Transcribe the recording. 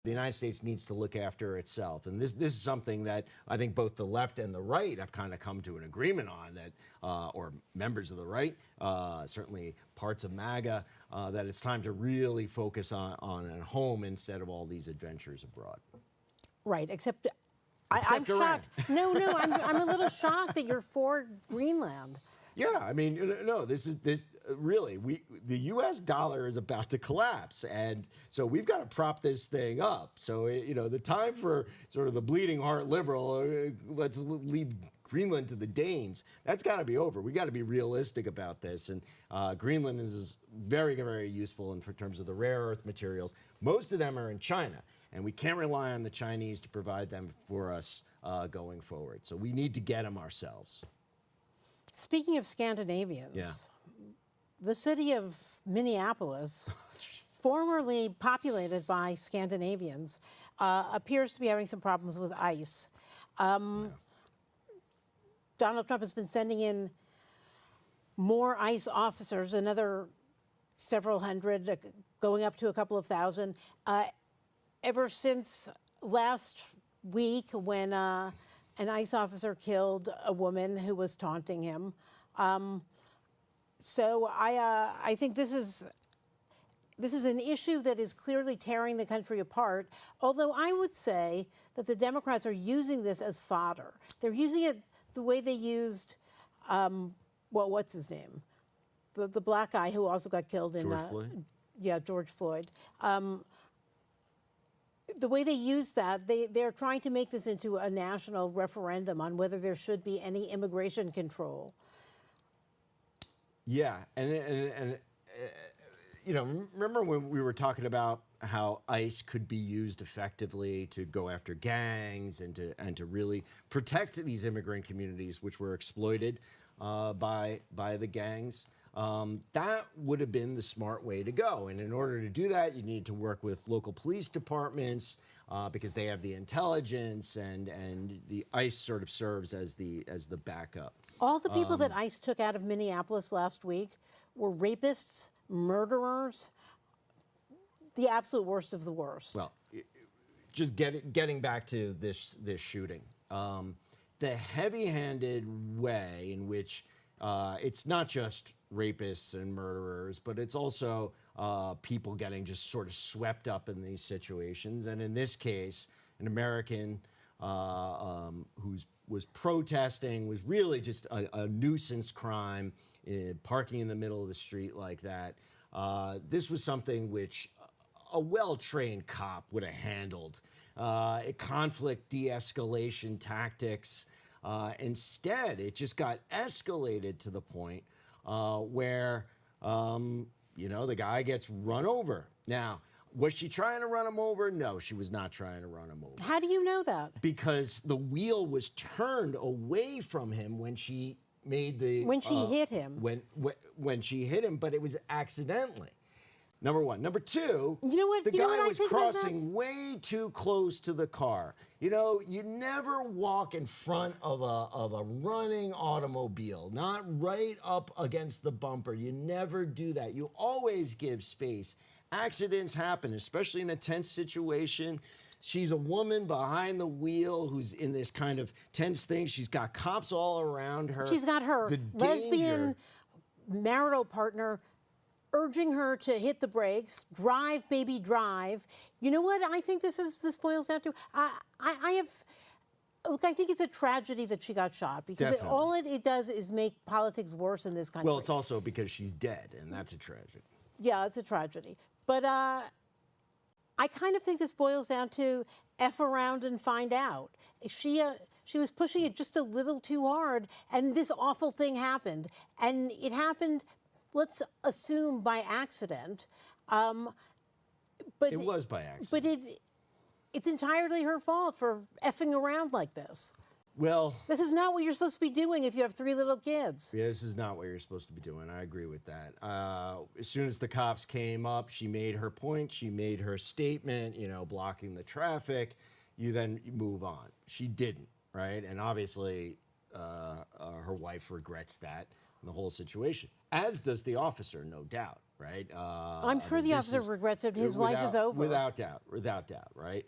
The United States needs to look after itself. And this is something that I think both the left and the right have kind of come to an agreement on, that, or members of the right, certainly parts of MAGA, that it's time to really focus on at home instead of all these adventures abroad. Right, except Except I'm Iran. shocked. No, I'm a little shocked that you're for Greenland. Yeah, I mean, no, really, the U.S. dollar is about to collapse, and so we've got to prop this thing up. So, the time for sort of the bleeding heart liberal, let's leave Greenland to the Danes, that's got to be over. We got to be realistic about this, and Greenland is very, very useful in terms of the rare earth materials. Most of them are in China, and we can't rely on the Chinese to provide them for us going forward. So we need to get them ourselves. Speaking of Scandinavians, Yeah. the city of Minneapolis, formerly populated by Scandinavians, appears to be having some problems with ICE. Donald Trump has been sending in more ICE officers, another several hundred, going up to a couple of thousand, ever since last week when an ICE officer killed a woman who was taunting him. So I think this is an issue that is clearly tearing the country apart, although I would say that the Democrats are using this as fodder. They're using it the way they used, what's his name? The black guy who also got killed in... George Floyd? Yeah, George Floyd. The way they use that, they're trying to make this into a national referendum on whether there should be any immigration control. Yeah, and remember when we were talking about how ICE could be used effectively to go after gangs and to really protect these immigrant communities, which were exploited by the gangs? That would have been the smart way to go. And in order to do that, you need to work with local police departments because they have the intelligence, and the ICE sort of serves as the backup. All the people that ICE took out of Minneapolis last week were rapists, murderers, the absolute worst of the worst. Well, just getting back to this shooting, the heavy-handed way in which it's not just rapists and murderers, but it's also people getting just sort of swept up in these situations. And in this case, an American who was protesting, was really just a nuisance crime, parking in the middle of the street like that. This was something which a well-trained cop would have handled. Conflict de-escalation tactics. Instead, it just got escalated to the point where, the guy gets run over. Now, was she trying to run him over? No, she was not trying to run him over. How do you know that? Because the wheel was turned away from him when she made the... When she hit him. When she hit him, but it was accidentally. Number one. Number two, you know what? The guy was think crossing way too close to the car. You never walk in front of a running automobile, not right up against the bumper. You never do that. You always give space. Accidents happen, especially in a tense situation. She's a woman behind the wheel who's in this kind of tense thing. She's got cops all around her. She's got her lesbian marital partner urging her to hit the brakes, drive, baby, drive. You know what I think this boils down to? I think it's a tragedy that she got shot, because all it does is make politics worse in this country. Well, it's also because she's dead, and that's a tragedy. Yeah, it's a tragedy. But I kind of think this boils down to F around and find out. She was pushing it just a little too hard, and this awful thing happened. And it happened, let's assume, by accident. But it was by accident. But it's entirely her fault for effing around like this. Well, this is not what you're supposed to be doing if you have 3 little kids. Yeah, this is not what you're supposed to be doing. I agree with that. As soon as the cops came up, she made her point. She made her statement, blocking the traffic. You then move on. She didn't, right? And obviously, her wife regrets that and the whole situation, as does the officer, no doubt. right? I'm sure the officer regrets it. His life is over. Without doubt, right?